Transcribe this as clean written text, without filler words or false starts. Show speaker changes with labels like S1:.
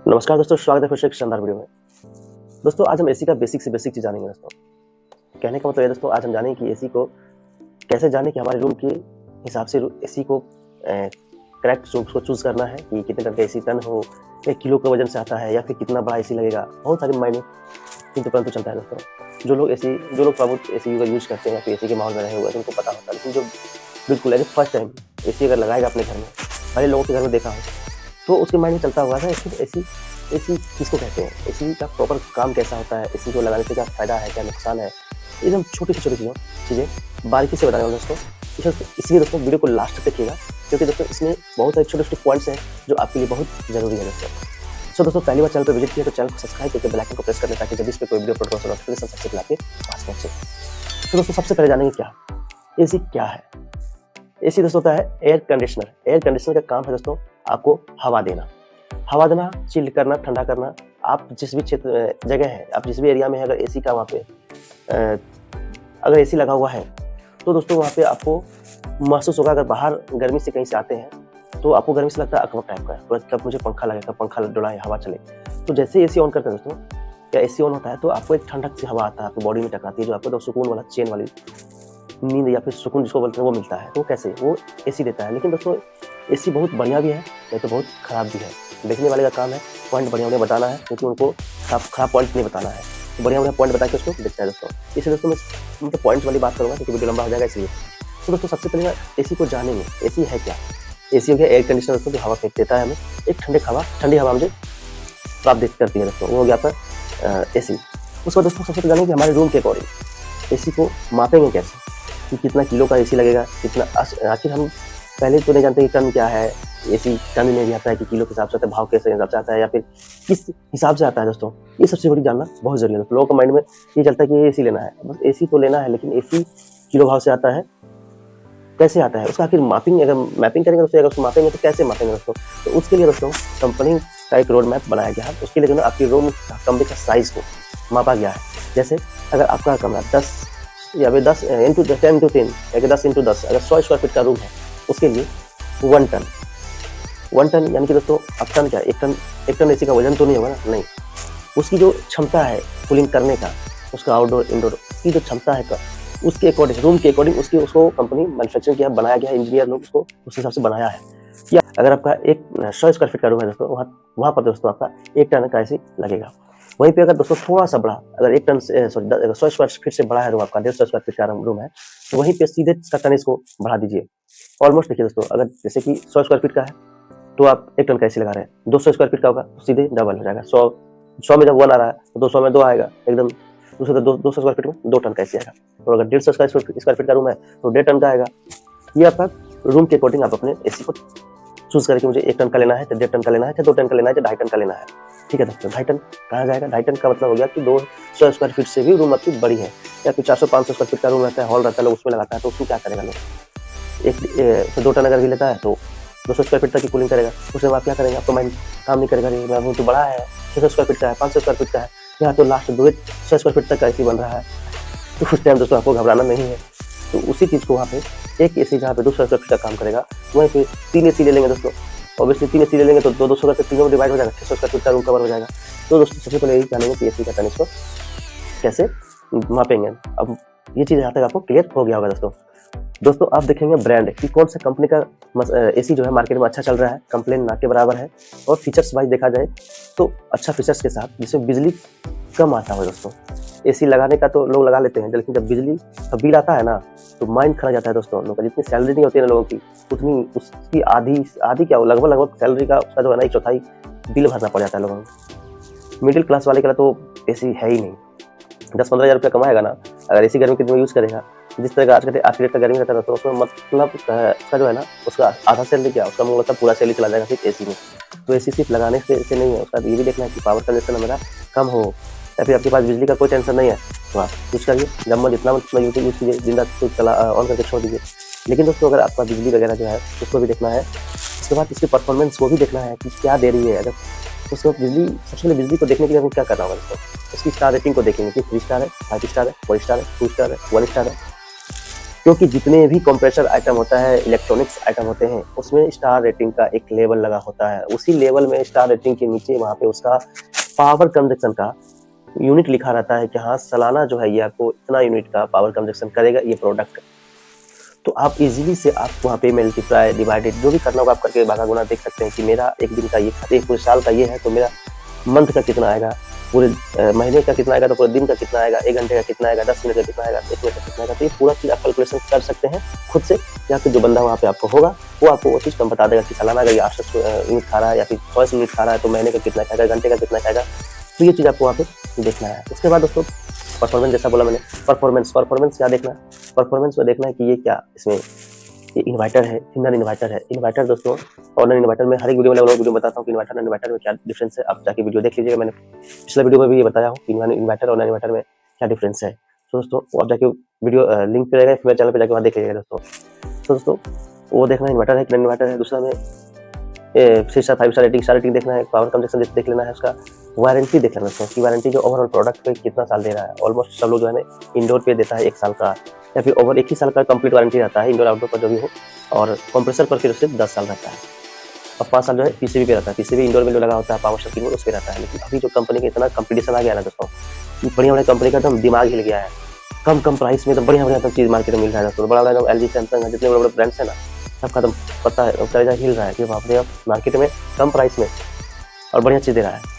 S1: नमस्कार दोस्तों, स्वागत है फिर से एक शानदार वीडियो में। दोस्तों आज हम एसी का बेसिक से बेसिक चीज़ जानेंगे। दोस्तों कहने का मतलब है दोस्तों, आज हम जानेंगे कि एसी को कैसे जाने कि हमारे रूम के हिसाब से एसी को करेक्ट उसको चूज़ करना है कि कितने टन का एसी टन हो, या किलो के वजन से आता है, या फिर कितना बड़ा एसी लगेगा। बहुत सारे मायने किंतु परंतु चलता है दोस्तों। जो लोग थोड़ा बहुत एसी का यूज़ करते हैं या फिर एसी के माहौल में रहे हुए हैं तो उनको पता होता है, लेकिन जो बिल्कुल एज फर्स्ट टाइम एसी अगर लगाएगा अपने घर में, पहले लोगों के घर में देखा हो तो उसके माइंड में चलता हुआ था एसी एसी किसको कहते हैं, एसी का प्रॉपर काम कैसा होता है, एसी को लगाने से क्या फ़ायदा है, क्या नुकसान है। ये सब छोटी से छोटी चीज़ें बारीकी से बताऊंगा दोस्तों। इसलिए दोस्तों वीडियो को लास्ट तक देखिएगा, क्योंकि दोस्तों इसमें बहुत सारे छोटे छोटे पॉइंट्स हैं जो आपके लिए बहुत जरूरी है दोस्तों। सो दोस्तों पहली बार चैनल पर विजिट किया तो चैनल को सब्सक्राइब करके बेल आइकन को प्रेस कर लें, ताकि जब इस पर कोई वीडियो अपलोड हो नोटिफिकेशन सबसे पहले आपके पास पहुंचे। तो दोस्तों सबसे पहले जानेंगे क्या एसी क्या है। एसी दोस्तों होता है एयर कंडीशनर। एयर कंडीशनर का काम है दोस्तों आपको हवा देना, चिल करना, ठंडा करना। आप जिस भी क्षेत्र जगह है, आप जिस भी एरिया में है, अगर एसी का वहाँ पे अगर एसी लगा हुआ है तो दोस्तों वहाँ पे आपको महसूस होगा। अगर बाहर गर्मी से कहीं से आते हैं तो आपको गर्मी से लगता है अकबक टाइप का है, कब मुझे पंखा लगेगा, पंखा डुलाए, हवा चले। तो जैसे एसी ऑन करते हैं दोस्तों, या एसी ऑन होता है तो आपको एक ठंडक सी हवा आता है, आपकी बॉडी में टकराती है, जो आपको तो सुकून वाला चैन वाली नींद या फिर सुकून जिसको बोलते हैं वो मिलता है। तो कैसे वो एसी देता है। लेकिन दोस्तों एसी बहुत बढ़िया भी है, नहीं तो बहुत खराब भी है। देखने वाले का काम है पॉइंट बढ़िया उन्हें बताना है, क्योंकि उनको खराब पॉइंट नहीं बताना है, तो बढ़िया पॉइंट बता के उसको देखता है दोस्तों। इसलिए दोस्तों मैं मतलब पॉइंट्स वाली बात करूँगा, क्योंकि वीडियो लंबा हो जाएगा इसलिए। तो दोस्तों सबसे पहले एसी को जानेंगे, एसी है क्या। एसी हो गया एयर कंडीशनर दोस्तों, जो हवा फेंक देता है हमें, एक ठंडी हवा मुझे प्राप्त करती है दोस्तों, वो हो गया आपका एसी। उसको दोस्तों सबसे पहले जानेंगे हमारे रूम के अकॉर्डिंग एसी को मापेंगे कैसे, कि कितना किलो का एसी लगेगा, कितना। आखिर हम पहले तो नहीं जानते कि टन क्या है, एसी टन में भी आता है कि किलो के हिसाब से आता है, भाव कैसे हिसाब से आता है, या फिर किस हिसाब से आता है दोस्तों। ये सबसे बड़ी जानना बहुत जरूरी है। लोगों के माइंड में ये चलता है कि एसी लेना है, बस एसी तो लेना है, लेकिन एसी किलो भाव से आता है, कैसे आता है उसका आखिर मैपिंग करेंगे दोस्तों, अगर उसको मापेंगे तो कैसे मापेंगे दोस्तों। तो उसके लिए दोस्तों कंपनी का एक रोड मैप बनाया गया है। उसके लिए जो है आपकी रूम कमरे का साइज को मापा गया है। जैसे अगर आपका कमरा 10 या फिर 10 इंटू 10 या 10 इंटू 10, अगर 100 स्क्वायर फीट का रूम है, उसके लिए 1 टन यानी कि दोस्तों अब टन क्या है, एक टन एसी का वजन तो नहीं होगा ना, नहीं। उसकी जो क्षमता है कूलिंग करने का, उसका आउटडोर इंडोर की जो क्षमता है उसके अकॉर्डिंग, रूम के अकॉर्डिंग उसको कंपनी मैन्युफैक्चरिंग किया, बनाया गया है, इंजीनियर लोग उसको उस हिसाब से बनाया है। या अगर आपका 100 स्क्वायर फीट का रूम है दोस्तों, वहाँ पर दोस्तों आपका 1 टन का एसी लगेगा। वहीं पे अगर दोस्तों थोड़ा सा बड़ा, अगर 100 स्क्वायर फीट से बड़ा है रूम आपका, 150 स्क्वायर फीट का रूम है, तो वहीं पे सीधे इसका टन इसको बढ़ा दीजिए। ऑलमोस्ट देखिए दोस्तों, अगर जैसे कि 100 स्क्वायर फीट का है तो आप 1 टन का एसी लगा रहे हैं, 200 स्क्वायर फीट का होगा तो सीधे डबल हो जाएगा। 100 में जब 1 आ रहा है तो 200 में 2 आएगा, एकदम 200 स्क्वायर फीट में 2 टन का एसी आएगा। और अगर 150 स्क्वायर फीट का रूम है तो 1.5 टन का आएगा। ये आपका रूम के अकॉर्डिंग आप अपने एसी को चूज करके मुझे 1 टन का लेना है, चाहे 1.5 टन का लेना है, चाहे 2 टन का लेना है, चाहे 2.5 टन का लेना है। ठीक है दोस्तों, 2.5 टन कहाँ जाएगा, 2.5 टन का मतलब हो गया कि 200 स्क्वायर फीट से भी रूम आपकी बड़ी है, या फिर 400-500 स्क्वायर फीट का रूम रहता है, हॉल रहता है, लोग उसमें लगाता है, तो उसमें क्या करेगा लोग, 2 टन अगर भी लेता है तो 200 स्क्वायर फीट तक की कूलिंग करेगा। उसमें आप क्या करेंगे, आपका माइंड काम नहीं करेगा, मेरा रूम तो बड़ा है, 600 स्क्वायर फीट का है, 500 स्क्वायर फीट का है, यहाँ तो लास्ट 200 स्क्वायर फीट तक का एसी बन रहा है। तो उस टाइम दोस्तों आपको घबराना नहीं है। तो उसी चीज़ को वहाँ पे एक एसी जहाँ पे 200 स्क्वायर फीट का काम करेगा, वहीं पे 3 एसी ले लेंगे दोस्तों। ऑब्वियसली 3 एसी ले लेंगे तो 200 स्क्वायर फीट तीनों में डिवाइड हो जाएगा, 600 स्क्वायर फीट का रूम कवर हो जाएगा। तो दोस्तों सबसे पहले यही जानेंगे कि एसी का टन इसको कैसे मापेंगे। अब ये चीज़ यहाँ तक आपको क्लियर हो गया होगा दोस्तों आप देखेंगे ब्रांड कि कौन सा कंपनी का एसी जो है मार्केट में अच्छा चल रहा है, कंप्लेन ना के बराबर है, और फीचर्स वाइज देखा जाए तो अच्छा फीचर्स के साथ, जिसमें बिजली कम आता है दोस्तों। एसी लगाने का तो लोग लगा लेते हैं, लेकिन जब बिजली का बिल आता है ना तो माइंड खा जाता है दोस्तों। लोगों का जितनी सैलरी नहीं होती है ना लोगों की, उतनी उसकी आधी क्या लगभग सैलरी का उसका जो है ना 1/4 बिल भरना पड़ जाता है लोगों को। मिडिल क्लास वाले के लिए तो एसी है ही नहीं। 10-15 हज़ार रुपया कमाएगा ना, अगर एसी गर्मी के दिन में यूज़ करेगा, जिस तरह का आज के डेट का गर्मी रहता है तो उसमें मतलब उसका जो है ना, उसका आधा सैलरी क्या, उसका मतलब पूरा सैलरी चला जाएगा सिर्फ एसी में। तो एसी सिर्फ लगाने से नहीं है, उसका ये भी देखना है कि पावर कंजप्शन मेरा कम हो, या फिर आपके पास बिजली का कोई टेंशन नहीं है तो आप यूज़ करिए, जब मन जितना उतना यूज़ कीजिए, दिन रात तो चला ऑन करके छोड़ दीजिए। लेकिन दोस्तों अगर आपका बिजली वगैरह जो है उसको भी देखना है, उसके बाद इसकी परफॉर्मेंस को भी देखना है कि क्या दे रही है। अगर उसको सबसे पहले बिजली को देखने के लिए हमें क्या करना होगा दोस्तों, उसकी स्टार रेटिंग को देखेंगे कि 3 स्टार है, 5 स्टार है, 4 स्टार है, 2 स्टार है, 1 स्टार है। क्योंकि जितने भी कंप्रेसर आइटम होता है, इलेक्ट्रॉनिक्स आइटम होते हैं, उसमें स्टार रेटिंग का एक लेवल लगा होता है। उसी लेवल में स्टार रेटिंग के नीचे वहाँ पे उसका पावर कंजप्शन का यूनिट लिखा रहता है कि हाँ सालाना जो है ये आपको इतना यूनिट का पावर कंजप्शन करेगा ये प्रोडक्ट। तो आप इजीली से आप वहाँ पे मल्टीप्लाई डिवाइडेड जो भी करना होगा आप करके भागा गुना देख सकते हैं कि मेरा एक दिन का ये, एक पूरे साल का ये है तो मेरा मंथ का कितना आएगा, पूरे महीने का कितना आएगा, तो पूरे दिन का कितना आएगा, 1 घंटे का कितना आएगा, 10 मिनट का कितना आएगा, 1 मिनट का कितना आएगा। तो ये पूरा चीज़ आप कैलकुलेशन कर सकते हैं खुद से, या फिर जो बंदा वहाँ पे आपको होगा वो आपको वो चीज़ कम बता देगा कि सालाना अगर ये 800 यूनिट खा रहा है या फिर 100 यूनिट खा रहा है तो महीने का कितना खाएगा, घंटे का कितना खाएगा। तो ये चीज़ आपको वहाँ पे देखना है। उसके बाद दोस्तों परफॉर्मेंस, जैसा बोला मैंने, परफॉर्मेंस क्या देखना है, परफॉर्मेंस में देखना है कि ये क्या इसमें ये इन्वर्टर है, थिनर इन्वर्टर है। इन्वर्टर दोस्तों और नॉन इन्वर्टर में हर एक वीडियो में अलग-अलग वीडियो बताता हूँ कि इन्वर्टर और इन्वर्टर में क्या डिफरेंस है। आप जाके वीडियो देख लीजिएगा, मैंने पिछले वीडियो में भी ये बताया हूँ कि इन्वर्टर और नॉन इन्वर्टर में क्या डिफरेंस है। तो दोस्तों वो आप जाके वीडियो लिंक पे रहेगा, मेरे चैनल पे जाके वहाँ देख लीजिएगा दोस्तों। तो दोस्तों वो देखना इन्वर्टर है कि नॉन इन्वर्टर है। दूसरा में 6 स्टार 5 स्टार रेटिंग देखना है, पावर कंजप्शन देख लेना है, उसका वारंटी देख लेना दोस्तों कि वारंटी जो ओवरऑल प्रोडक्ट पे कितना साल दे रहा है। ऑलमोस्ट सब लोग जो है ना इंडोर पे देता है 1 साल का या फिर ओवर 1 ही साल का कंप्लीट वारंटी रहता है, इंडोर आउटडोर पर जो भी हो, और कंप्रेसर पर फिर सिर्फ 10 साल रहता है और 5 साल जो है पीसीबी पे रहता है। पीसीबी इंडोर में जो लगा होता है पावर स्टेशन उस पे रहता है। लेकिन अभी जो कंपनी का इतना कंपटीशन आ गया ना दोस्तों, ये बढ़िया कंपनी का एकदम दिमाग हिल गया है। कम प्राइस में तो बढ़िया चीज़ मार्केट में मिल रहा है दोस्तों। बड़ा एलजी सैमसंग है, जितने बड़े ब्रांड्स है ना सबका तो पता है कलेजा हिल रहा है कि बाप रे अब मार्केट में कम प्राइस में और बढ़िया चीज़ दे रहा है।